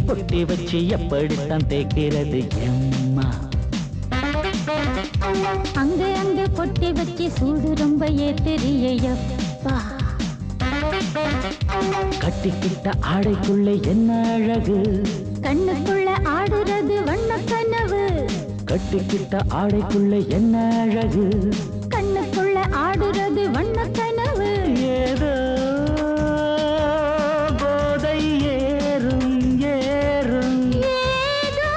பொட்டி வச்சு எப்படித்தான் தேக்கிறது எம்மா? அங்க அங்க பொட்டி வச்சு சூடு ரொம்ப ஏத்தெரியப்பா. கட்டிக்கிட்ட ஆடைக்குள்ள என்ன அழகு, கண்ணுக்குள்ள ஆடுறது வண்ண கனவு. கட்டிக்கிட்ட ஆடைக்குள்ள என்ன அழகு, கண்ணுக்குள்ள ஆடுறது வண்ண கனவு. ஏதோ போதை ஏறும் ஏறும், ஏதோ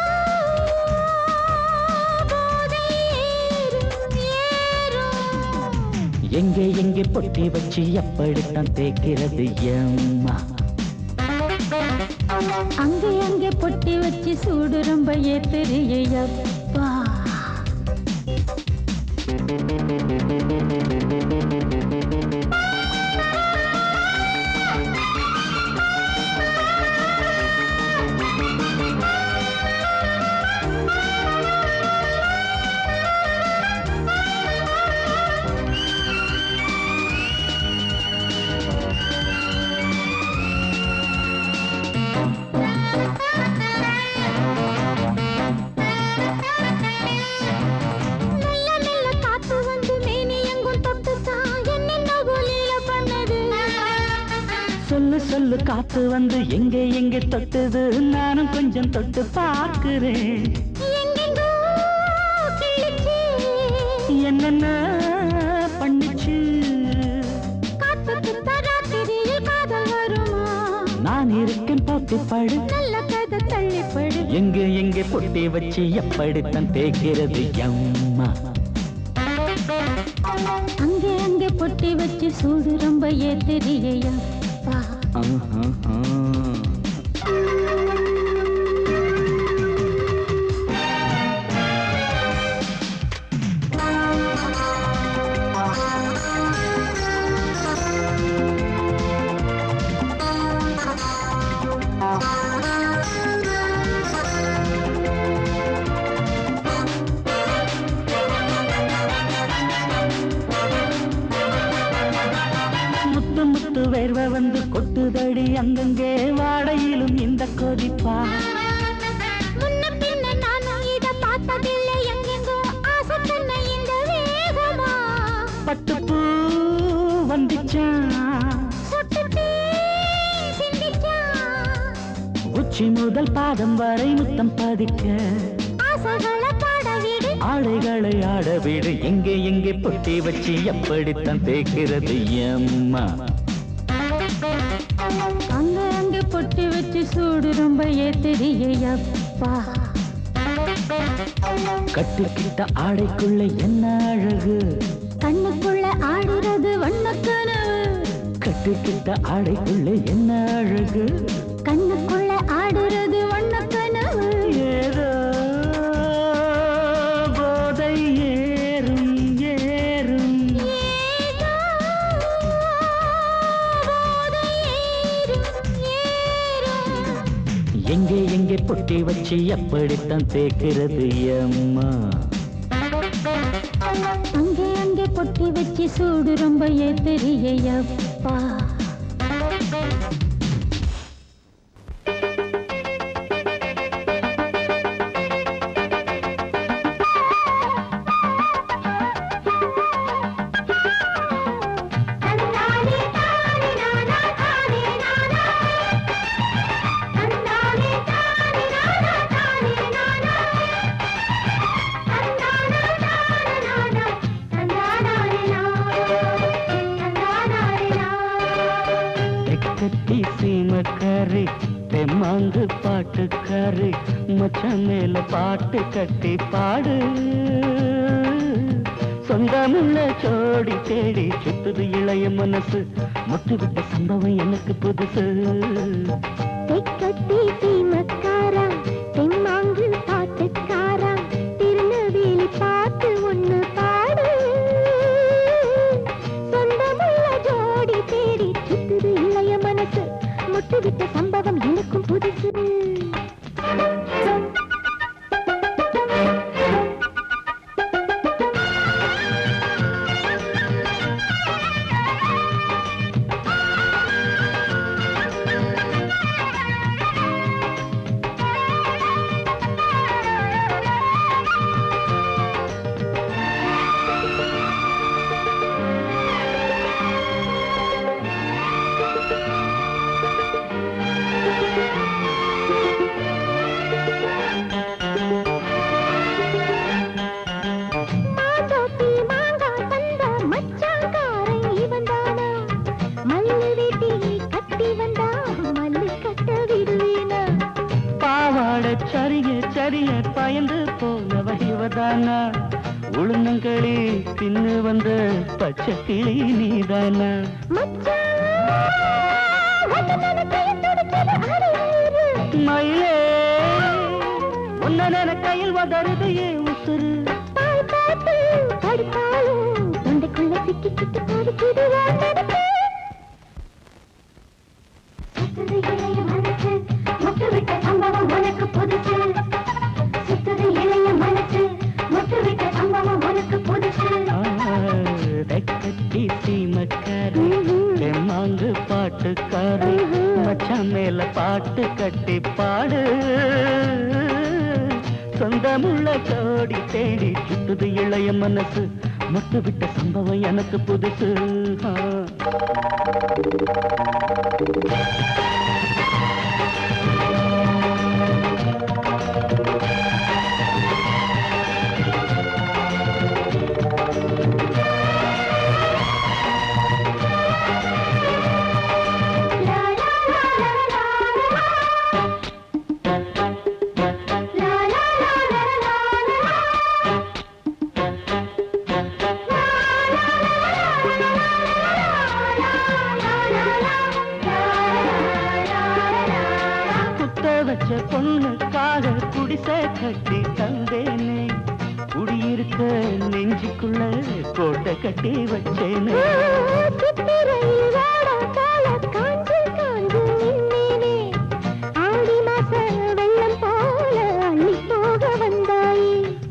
எங்கே பொட்டி வச்சு எப்படித்தான் தேய்க்கிறது எம்மா? அங்கே அங்கே பொட்டி வச்சு சூடு ரொம்ப ஏத்துறியப்பா. சொல்லு சொல்லு காத்து வந்து எங்கே எங்கே தொட்டுது, நானும் கொஞ்சம் தொட்டு பார்க்கிறேன். என்னென்ன பண்ணிச்சு நான் இருக்கேன் போட்டு படு, நல்ல கதை தள்ளிப்படு. எங்கே எங்கே பொட்டி வச்சு எப்படித்தான் தேய்க்கிறது எம்மா? அங்கே அங்கே பொட்டி வச்சு சூடு ரொம்ப ஏத்துறியப்பா. முத்து முத்து வேர்வை வந்து கொட்டுதடி அங்கங்கே, வாடையிலும் இந்த கொதிப்பா. முன்ன பின்ன நானும் இத பார்த்ததில்லை, எங்கெங்கோ ஆசை தன்னை இந்த வேகமா. பட்டுப்பூ வந்துச்சா, சொட்டுத்தீ சிந்திச்சா, உச்சி முதல் பாதம் வரை முத்தம் பதிக்க, ஆசைகளை பாட விடு, ஆடைகளை ஆட விடு. எங்கே எங்கே பொட்டி வச்சு எப்படித்தான் தேய்க்கிறது எம்மா? அங்க அங்க பொட்டி வச்சு சூடு ரொம்ப ஏத்துறியப்பா. கட்டிக்கிட்ட ஆடைக்குள்ள என்ன அழகு, கண்ணுக்குள்ள ஆடுறது வண்ணக்கனவு. கட்டிக்கிட்ட ஆடைக்குள்ள என்ன அழகு, கண்ணுக்குள்ள ஆடுறது வண்ணக்கனவு. ஏதோ போதை ஏறும் ஏறும், ஏதோ போதை ஏறும் ஏறும். எங்கே எங்கே பொட்டி வச்சு எப்படித்தான் தேய்க்கிறது எம்மா? அங்கே அங்கே பொட்டி வச்சு சூடு ரொம்ப ஏத்துறியப்பா. கட்டி சீமக்காரி தெம்மாங்கு பாட்டுக்காரி, மச்சான் மேல பாட்டு கட்டி பாடு. சொந்தமுள்ள ஜோடி தேடி சுத்துது இளைய மனசு, முட்டுவிட்ட சம்பவம் எனக்கு புதுசு. கட்டி சீமக்காரா, தெம்மாங்கு பாட்டுக்காரா, திருநெல்வேலி பாட்டு ஒண்ணு பாடு. சொந்தமுள்ள ஜோடி தேடி சுத்துது இளைய மனசு, முட்டுவிட்ட சம்பவம் எனக்கும் புதுசு. சரிய சரிய பயந்து போனவ இவதானா, உளுந்தங்களி தின்னு வந்த பச்சை கிளி நீதானா மயிலே உன்ன கையில் வதருது ஏன் உசுறு தொண்டைக்குள்ள சிக்கி சிக்கி பாடிக்கிது சுத்துது இளைய மனசு முட்டு விட்ட சம்பவம் உனக்கு புதுசு சுத்துது இளைய மனசு முட்டு விட்ட சம்பவம் உனக்கு புதுசு கட்டி சீமக்காரி தெம்மாங்கு பாட்டுக்காரி மச்சான் மேல பாட்டு கட்டி பாடு சொந்தமுள்ள ஜோடி தேடி சுத்துது இளைய மனசு முட்டு விட்ட சம்பவம் எனக்கு புதுசு வச்ச பொண்ணுக்காக குடிசை கட்டி தந்தேனே குடியிருக்க நெஞ்சுக்குள்ள கோட்டை கட்டி வச்சேனே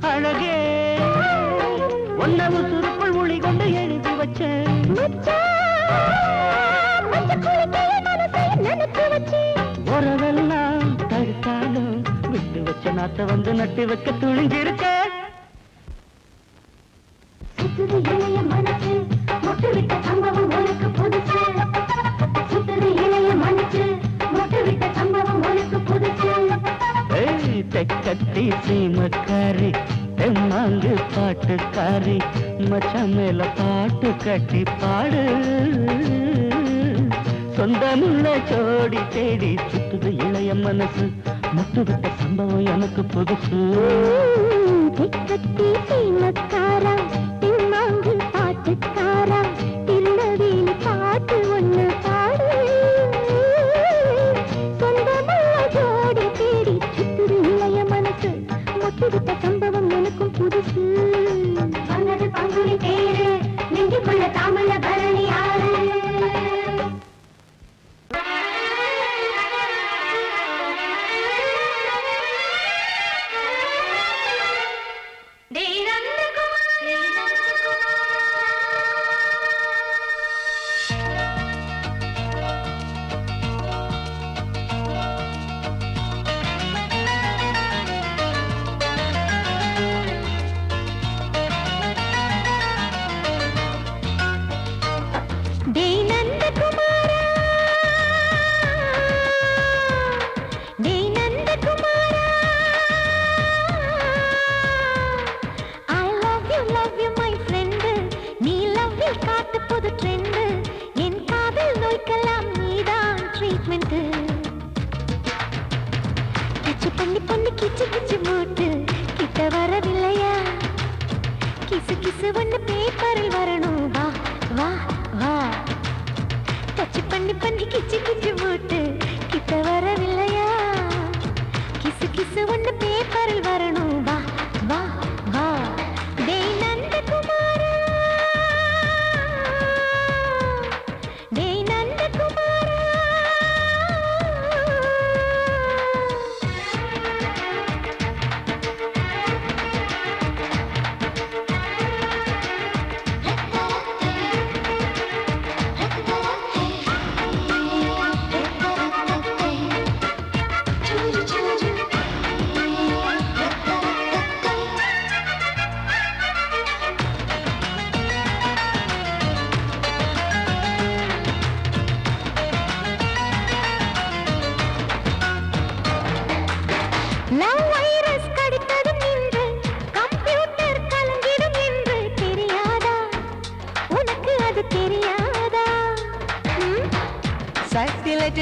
அழகே ஒன்னவு சுருக்குள் மொழி கொண்டு எழுதி வச்சேன் உறவெல்லாம் தடுத்தாலும் விட்டு வச்ச நாத்த வந்து நட்டு வைக்க துணிஞ்சிருக்க சுத்துது இளைய மனசு முட்டு விட்ட சம்பவம் உனக்கு புதுசு சுத்துது இளைய மனசு முட்டு விட்ட சம்பவம் உனக்கு புதுசு தெக்கட்டி சீமக்காரி தெம்மாங்கு பாட்டுக்காரி மச்சான் மேல பாட்டு கட்டி பாடு சொந்தமுள்ள ஜோடி தேடி சுத்துது இளைய மனசு முட்டு விட்ட சம்பவம் எனக்கு புதுசு திக்கத்தி சீமக்காரா தெம்மாங்கு பாட்டுக்காரா திருநெல்வேலி பாட்டு ஒண்ணு பாடு சொந்தமுள்ள ஜோடி தேடி சுத்துது இளைய மனசு முட்டு விட்ட சம்பவம் எனக்கும் புதுசு வந்தது பங்குனி தேரு நெஞ்சுக்குள்ள தாமல பரணி ஆறு பண்ணி பண்ணி கிச்சு கிச்சு மூட்டு கிட்ட வரவில்லையா கிசு கிசு ஒண்ணு பேப்பரில் வரணும் வா வா வா டச் பண்ணி பண்ணி கிச்சு கிச்சு மூட்டு கிட்ட வரவில்லையா கிசு கிசு ஒண்ணு பேப்பரில் வரணும் வா வா வா டேய் நந்தகுமாரா டேய் நந்தகுமாரா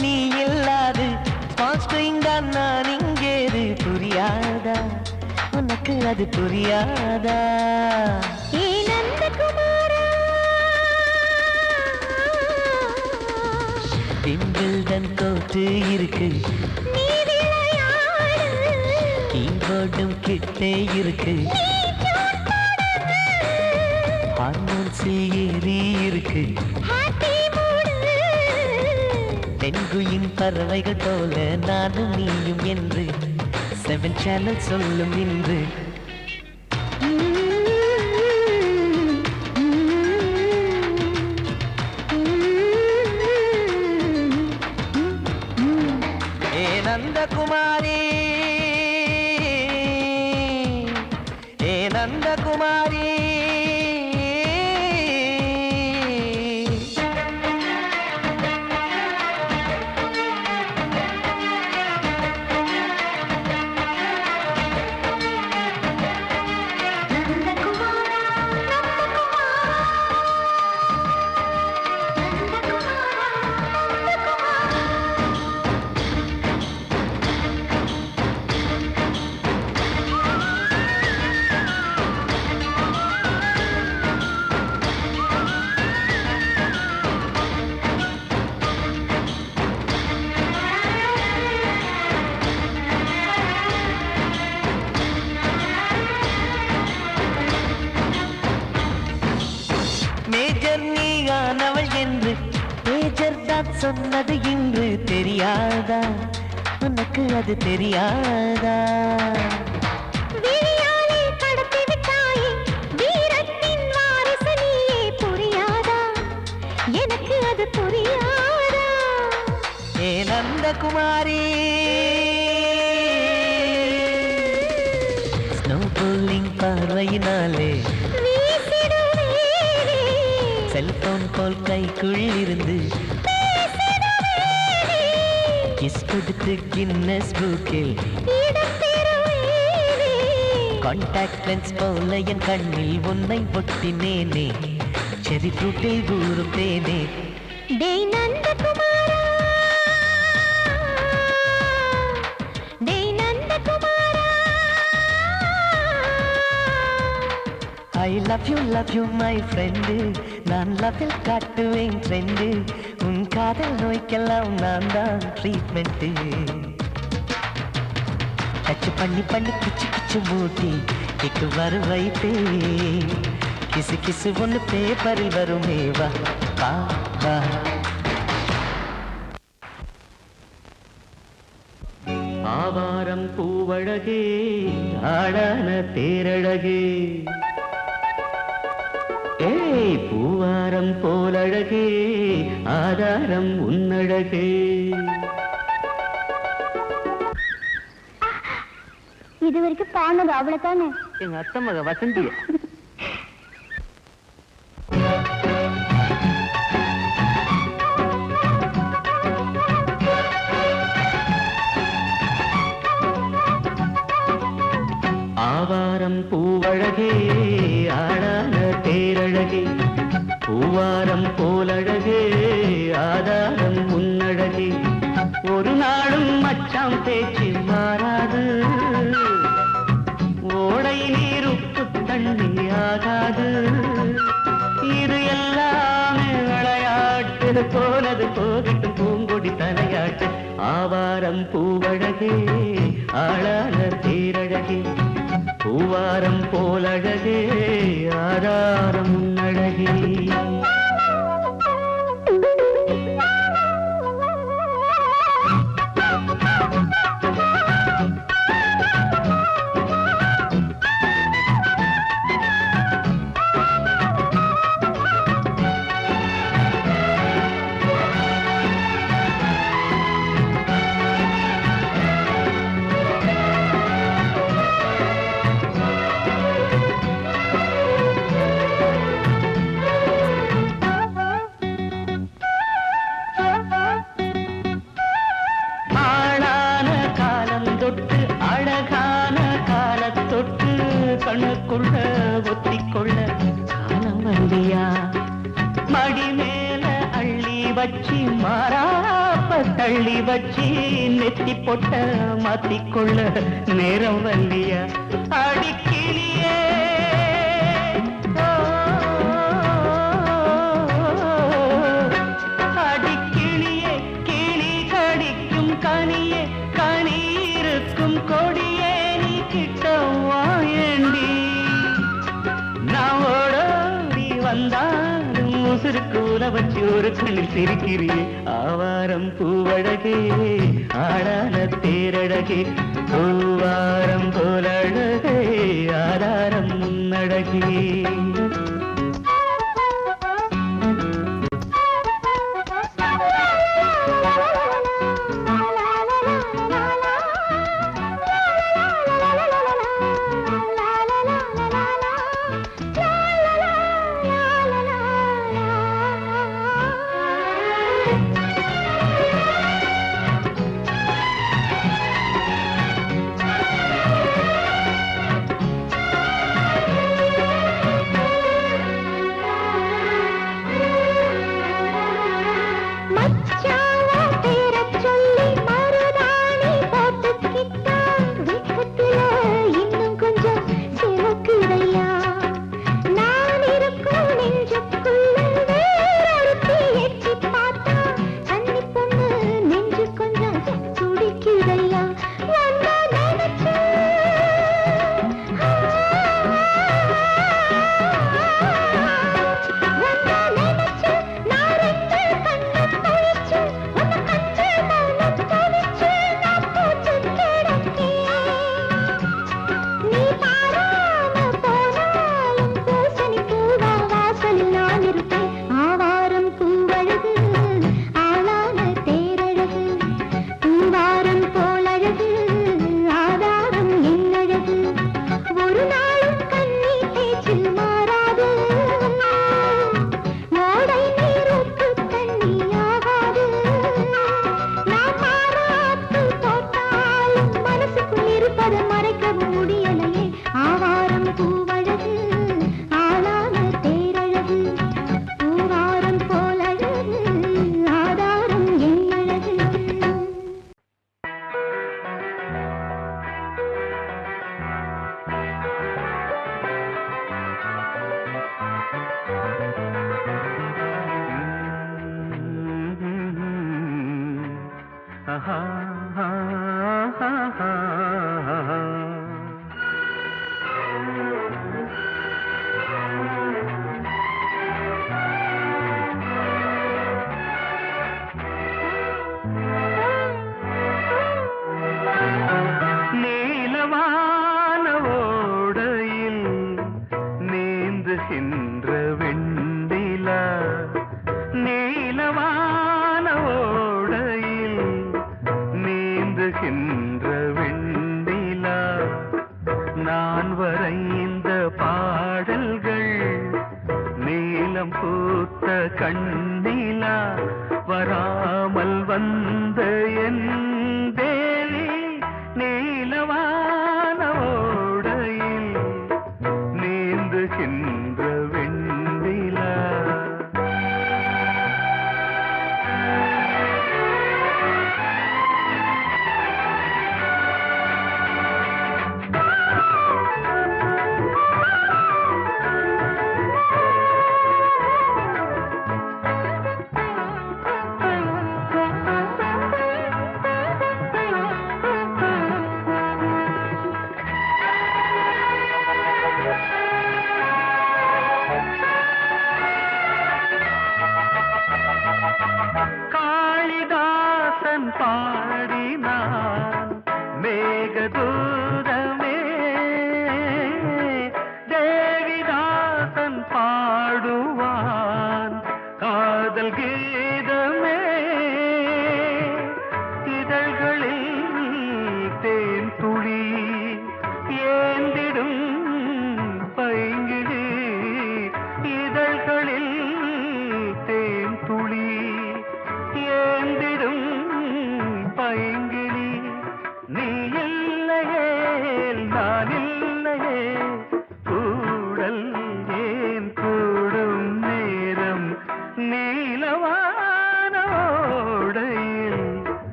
நீ இல்லாது நான் இங்கேது புரியாதா உனக்கு உனக்கு அது புரியாதா? ஏ நந்தகுமாரா, விம்பிள்டன் கோட்டு இருக்கு, நீ விளையாடு, கீபோர்டும் கிட்டே இருக்கு, ஹார்மோன்ஸில் ஏறி இருக்கு, ஹாப்பி மூடு. பெண்குயின் பறவைகள் போல நானும் நீயும் என்று 7 சேனல் சொல்லும் இன்று. ஏ நந்தகுமாரி, ஏ நந்தகுமாரி, மேஜர் நீயானவள் என்று மேஜர் தான் சொன்னது இன்று தெரியாதா? உனக்கு அது தெரியாதா? விழியாலே கடத்தி விட்டாயே, வீரத்தின் வாரிசு நீயே, புரியாதா? எனக்கு அது புரியாதா? ஏ நந்தகுமாரி, ஸ்னோ போலிங் பார்வையினாலே வீசிடுவேனே, செல்போன் போல் கைக்குள் இருந்து பேசிடுவேனே, கிஸ் கொடுத்து கின்னஸ் புக்கில் இடம் பெறுவேனே. கான்டாக்ட் லென்ஸ் போல என் கண்ணில் உன்னை ஒட்டினேனே, செரி ஃப்ரூட்டில் ஊறும் தேனே. டேய் நந்தகுமாரா, டேய் நந்தகுமாரா, I love you my friend, நான் லவ்வில் காட்டுவேன் ட்ரெண்டு, உன் காதல் நோய்க்கெல்லாம் நான் தான் ட்ரீட்மெண்ட்டு. டச் பண்ணி பண்ணி கிச்சு கிச்சு மூட்டி கிக்கு வரு வைப்பே, கிசு கிசு ஒன்று பேப்பரில் வருமே, வா வா வா. ஆவாரம் பூவழகே, ஆடான தேரழகே, ஏய் பூவாரம் போலழகே, ஆதாரம் உன்னழகே. இது வரைக்கும் பாடுனது அவ்வளவுதானே? எங்க அத்தை மக வசந்திய. ஆவாரம் பூவழகே, ஆடான தேரழகே, பூவாரம் போலழகே, ஆதாரம் உன்னழகே. ஒரு நாளும் மச்சாம் பேச்சு மாறாது, ஓடை நீர் உப்பு தண்ணி ஆகாது. இது எல்லாமே விளையாட்டு, போனது போகட்டும் பூங்கொடி தலையாட்டு. ஆவாரம் பூவழகே, ஆளான தேரழகே, பூவாரம் போலழகே, ஆதாரம் உன்னழகே. கண்ணுக்குள்ள ஒத்திக்கொள்ள காலம் வந்தியா, மடி மேல அள்ளி வச்சி மாறாப்ப அள்ளி வச்சி நெத்தி பொட்ட மாத்திக்கொள்ள நேரம் வல்லியா அடிக்கிளியே அடிக்கிளியே கிளி கடிக்கும் கனியே கனி இருக்கும் கொடியே நீ கிட்ட வாயண்டி நான் ஓடோடி வந்தாலும் உசுருக்கு உல வச்சு ஒரு கண்ணில் சிரிக்கிறியே ஆவாரம் பூவழகே ஆடான தேரழகே பூவாரம் போலழகே ஆதாரம் அழகே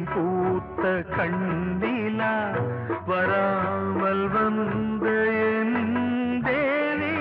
பூத்த கண்ணிலா வராமல் வந்த என் தேவி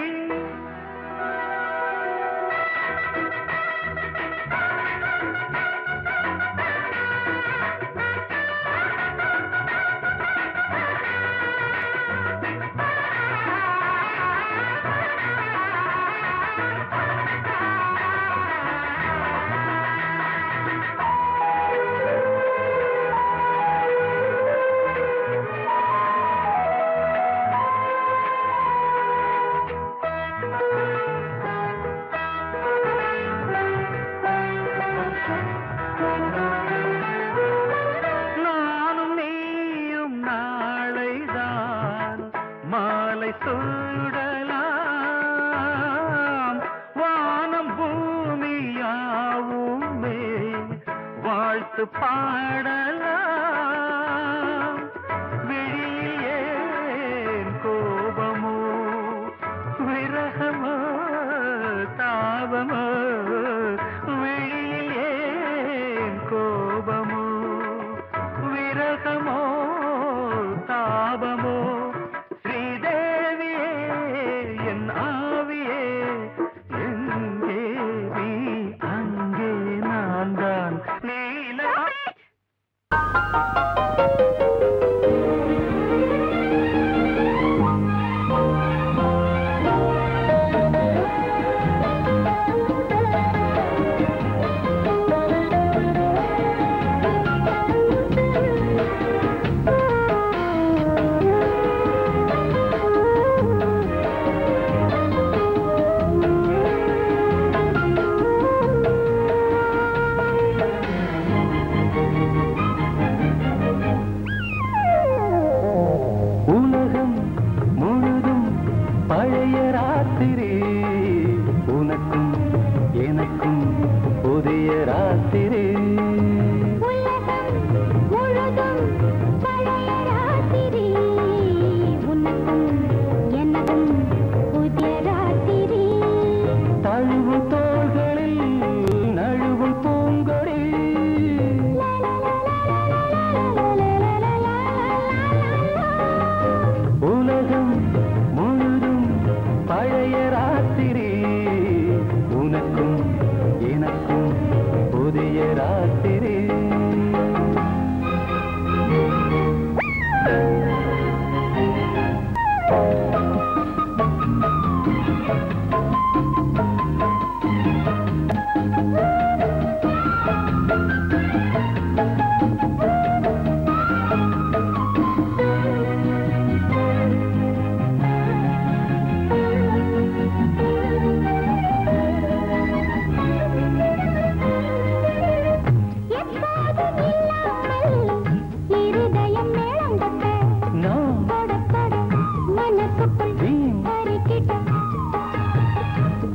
மாலை சூடலாம் வானம் பூமியாவுமே வாழ்த்து பாடலாம் விழியில் ஏன் கோபமோ விரகமோ தாபமோ விழியில் ஏன் கோபமோ விரகமோ தாபமோ பழைய ராத்திரி உனக்கும் எனக்கும் புதிய ராத்திரி முழுதும் பழைய ராத்திரி உனக்கும் எனக்கும் புதிய ராத்திரி தழுவும் தோள்களில் நழுவும் பூங்கொடி உலகம் பழைய ராத்திரி உனக்கும் எனக்கும் புதிய ராத்திரி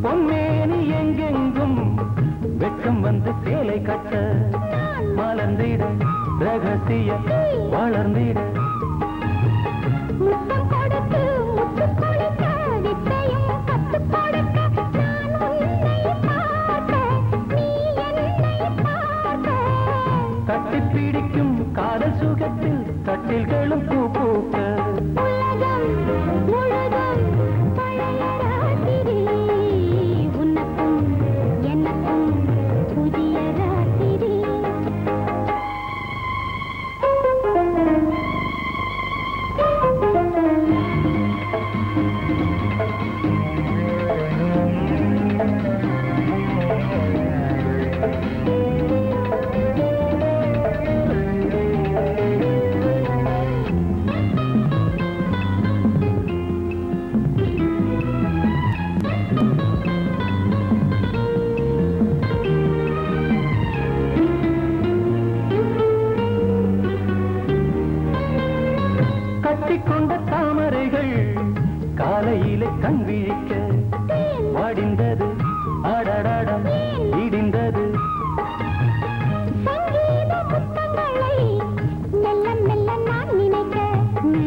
பொன்மேனி எங்கெங்கும் வெட்கம் வந்து சேலை கட்ட மலர்ந்திட ரகசிய வளர்ந்திட முத்தம் கொடுத்து முத்து கொடுக்க வித்தையும் கத்து கொடுக்க நான் உன்னை பார்க்க நீ என்னை பார்க்க கட்டி பிடிக்கும் காதல் சுகத்தில் கட்டில்களும் பூ பூக்க உலகம் முழுதும் பழைய ராத்திரி உனக்கும் எனக்கும் புதிய ராத்திரி கட்டிக்கொண்ட தாமரைகள் காலையிலே கண் விழிக்க வாடிந்தது அடடடம் இடிந்தது சங்கீத முத்தங்களை மெல்ல மெல்ல நான் நினைக்க நீ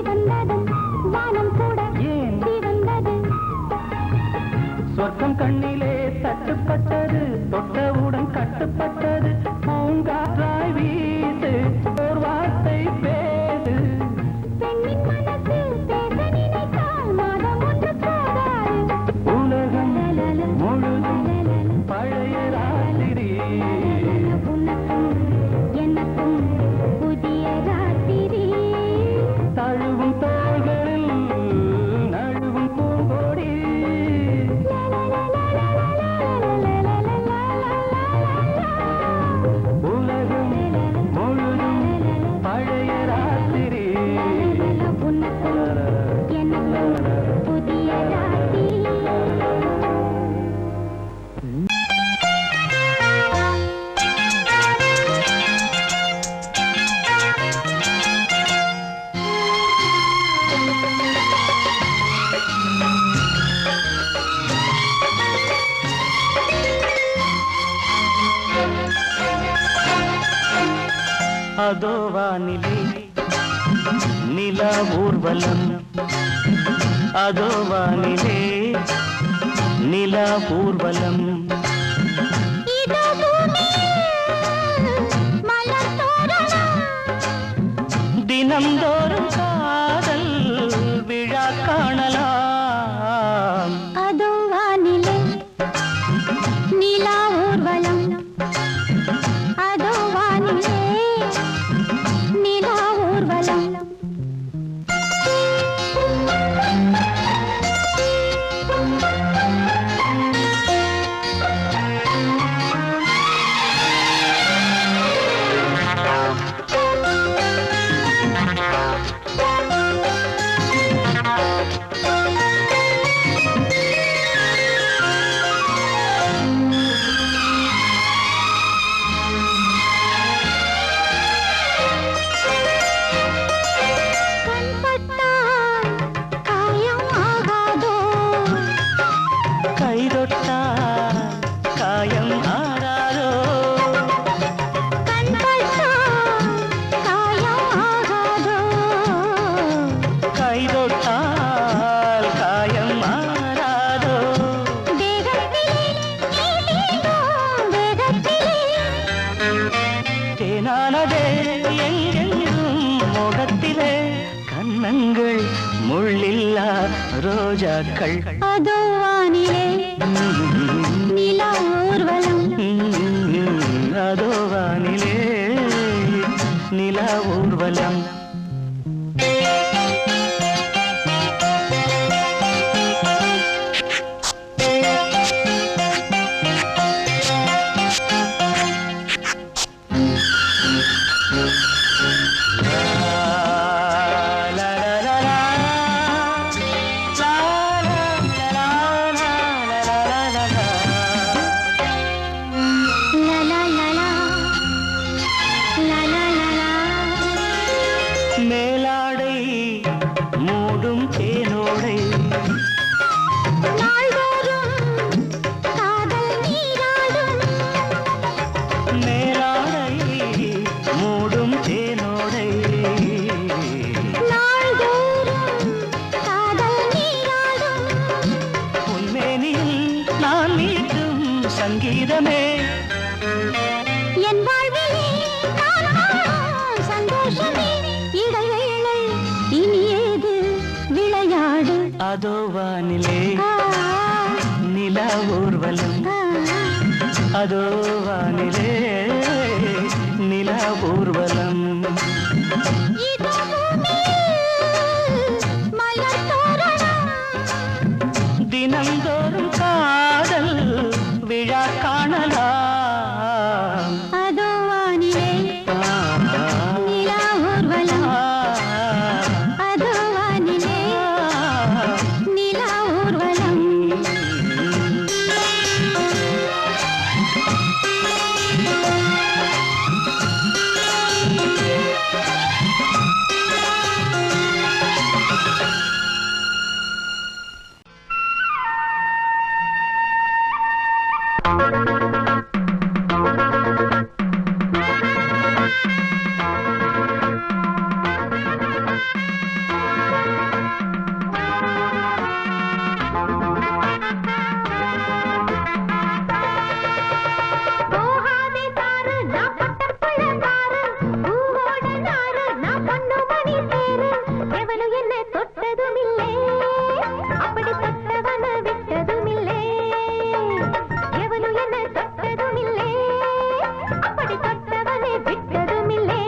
வந்ததும் வானம் கூட ஏன் வந்தது சொர்க்கம் கண்ணிலே தட்டுப்பட்டது தொட்டவுடன் கட்டுப்பட்டது பூங்காற்றாய் வீசு அதோ வானிலே நிலா ஊர்வலம், அதோ வானிலே நிலா ஊர்வலம். தினம்தோறும் காதல் விழா காணலாம். அதோ வானிலே நிலா ஊர்வலம், அதோ வானிலே நிலா ஊர்வலம். கண்ணங்கள் முள்ளில்லா ரோஜாக்கள். அதோ வானிலே நிலா ஊர்வலம், அதோ வானிலே நிலா ஊர்வலம். மேலாடை மூடும் தேனோடை, நாள்தோறும் காதல் நீராடும். மேலாடை மூடும் தேனோடை, நாள்தோறும் காதல் நீராடும். உன்மேனியில் நான் மீட்டும் சங்கீதமே, என் வாழ்விலே நான் காணும் சந்தோஷமே. இடைவேளை இனி ஏது விளையாடு. அதோ வானிலே நிலா ஊர்வலம், அதோ வானிலே நிலா ஊர்வலம். இதோ பூமியில் மலர் தோரணம், தினம்தோறும் காதல் விழா காணலாம். அதோ வானிலே நிலா ஊர்வலம், அதோ வானிலே நிலா ஊர்வலம். போகாதே சாரு நான் பட்டப்பழ சாரு, பூவோட நாரு நான் பொண்ணு மணி சேரு. எவனும் என்ன தொட்டதும் இல்லை, அப்படி தொட்டவன விட்டதும் இல்லை. எவனும் என்ன தொட்டதும் இல்லை, அப்படி தொட்டவனை விட்டதும் இல்லை.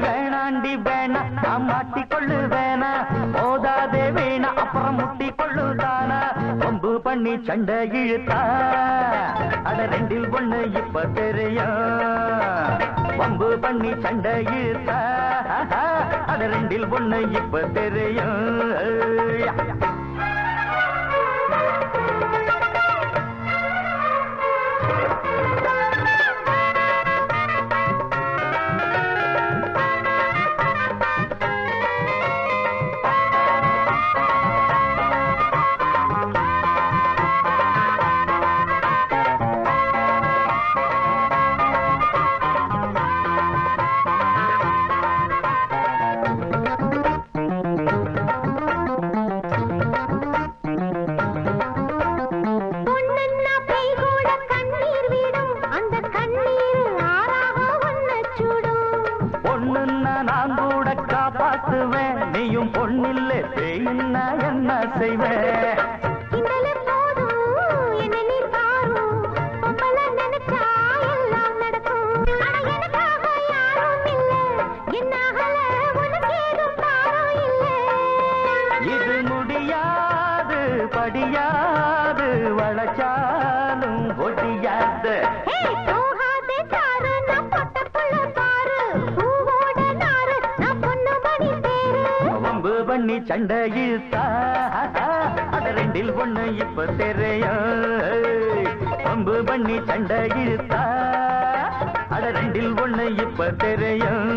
வேணாண்டி வேணா நான் மாட்டிக்கொள்ளு வேணா, போதாதே வேணா அப்புறம் முட்டிக்கொள்ளு தானா. கொம்பு பண்ணி சண்டை இழுத்தா அட ரெண்டில் ஒண்ணு இப்ப தெரியும். வம்பு பண்ணி சண்டை இழுத்தா அட ரெண்டில் ஒண்ணு இப்ப தெரியும். மாத்துவேன் நீயும் பொண்ணில்லை பேயின்னா என்ன செய்வேன் கிண்டலும் போதும் என்ன நீ பாரும் பொம்பள நினைச்சா எல்லாம் நடக்கும் ஆனா எனக்காக யாரும் இல்ல என்னாகல உனக்கு ஏதும் பாரம் இல்ல இது முடியாது படியாது வளச்சாலும் ஒடியாது ஹே போகாதே சாரு நான் பொட்ட புள்ள பாரு பூவோட நாரு நான் பொண்ணு மணி தேரு வம்பு பண்ணி சண்டை இழுத்தா அட ரெண்டில் ஒண்ணு இப்ப தெரியும் வம்பு பண்ணி சண்டை இழுத்தா அட ரெண்டில் ஒண்ணு இப்ப தெரியும்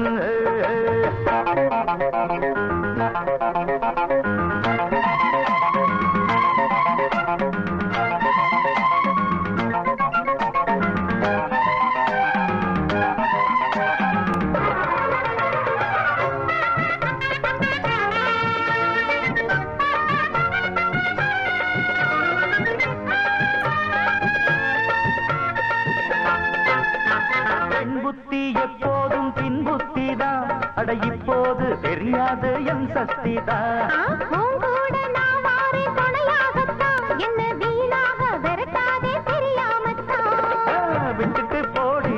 பெண் புத்தி எப்போதும் பின் புத்திதான் அட இப்போது தெரியாது என் சக்திதான் உங்கூட நான் வாரேன் துணையாகத்தான் என்ன வீணாக விரட்டாதே தெரியாமத்தான் விட்டுட்டு போடி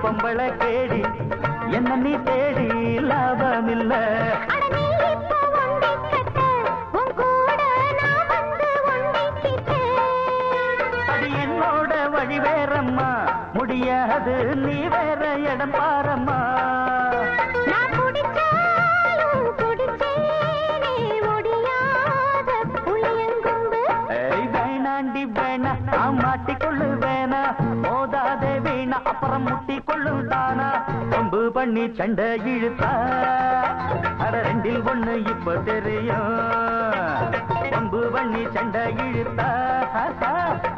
பொம்பளை கேடி என்ன நீ தேடி லாபமில்ல அட நீ இப்போ ஒண்டி கட்ட உன் கூட நான் வந்து ஒண்டிக்கிட்டு அது என்னோட வழி வேறம்மா முடியாது நீ வேற இடம் பாரம்மா நான் குடிச்சாலும் குடிச்சேனே முடியாத புளியங்கொம்பு ஏய் வேணாண்டி வேணா நான் மாட்டிக்கொள்ளு வேணா மோதாதே வீணா அப்புறம் முட்டி கொள்ளுதானா கொம்பு பண்ணி சண்டை இழுத்தா அட ரெண்டில் ஒண்ணு இப்ப தெரியும் கொம்பு பண்ணி சண்டை இழுத்தா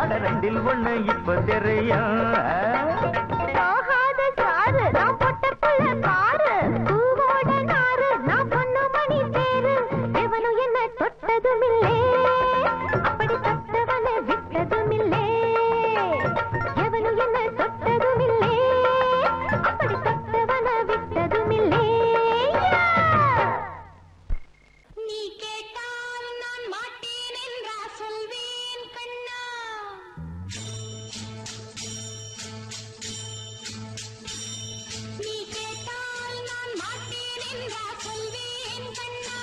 அட ரெண்டில் ஒண்ணு இப்ப தெரியும் போகாத சாரு நான் பொட்ட புள்ள பாரு பூவோட நாரு நான் பொண்ணு மணி தேரு எவனும் என்ன தொட்டதுமில்லே அப்படி தொட்டவனை விட்டதுமில்லே எவனும் என்ன தொட்டதுமில்லே அப்படி தொட்டவனை விட்டதுமில்லே நீ கேட்டால் நான் மாட்டேன் என்றா சொல்வேன் கண்ணா நீ கேட்டால் நான் மாட்டேன் என்றா சொல்வேன் கண்ணா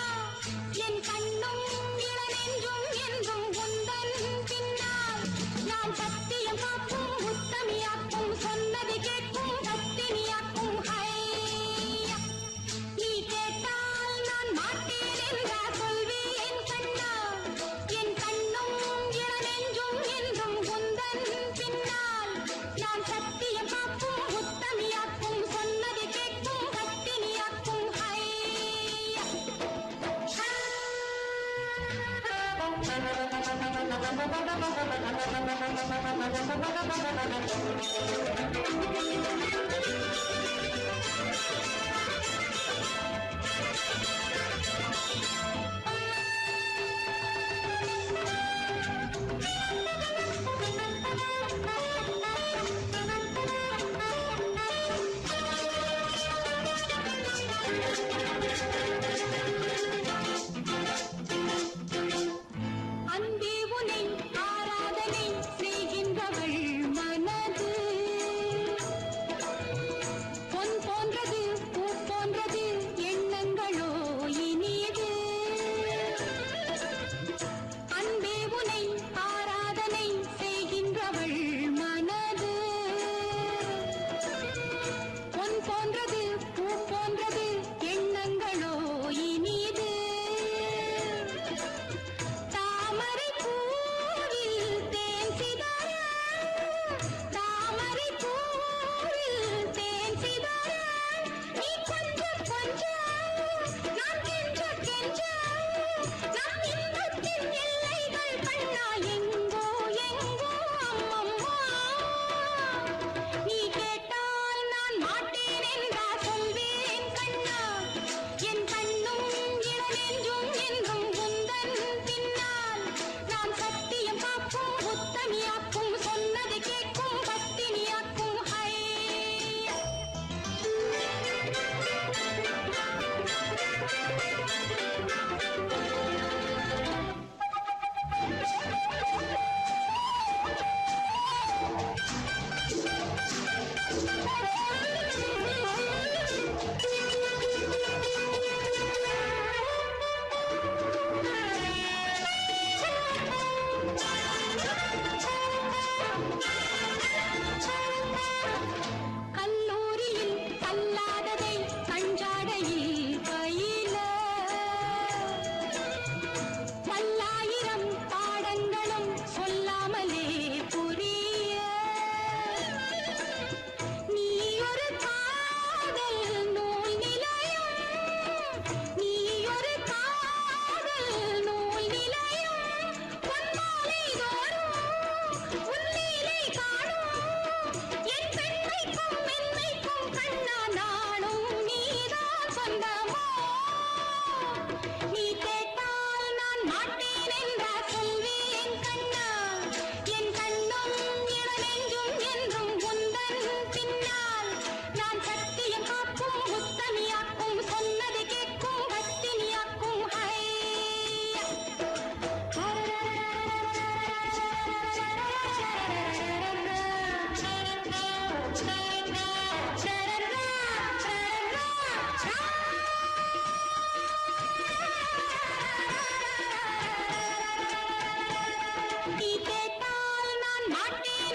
என் கண்ணும் இளநெஞ்சும் என்றும் உந்தன் பின்னால் நான் சத்தியம் காக்கும் உத்தமியாக்கும் சொன்னது கேட்கும் பத்தினியாக்கும் ஹையா நீ கேட்டால் நான் மாட்டேன் என்றா சொல்வேன் கண்ணா என் கண்ணும் இளநெஞ்சும் என்றும் உந்தன் பின்னால் நான் சத்தியம் காக்கும் உத்தமியாக்கும் சொன்னது கேட்கும் பத்தினியாக்கும் ஹையா அன்பே உனை ஆராதனை செய்கின்றவள் மனது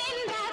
நின்ற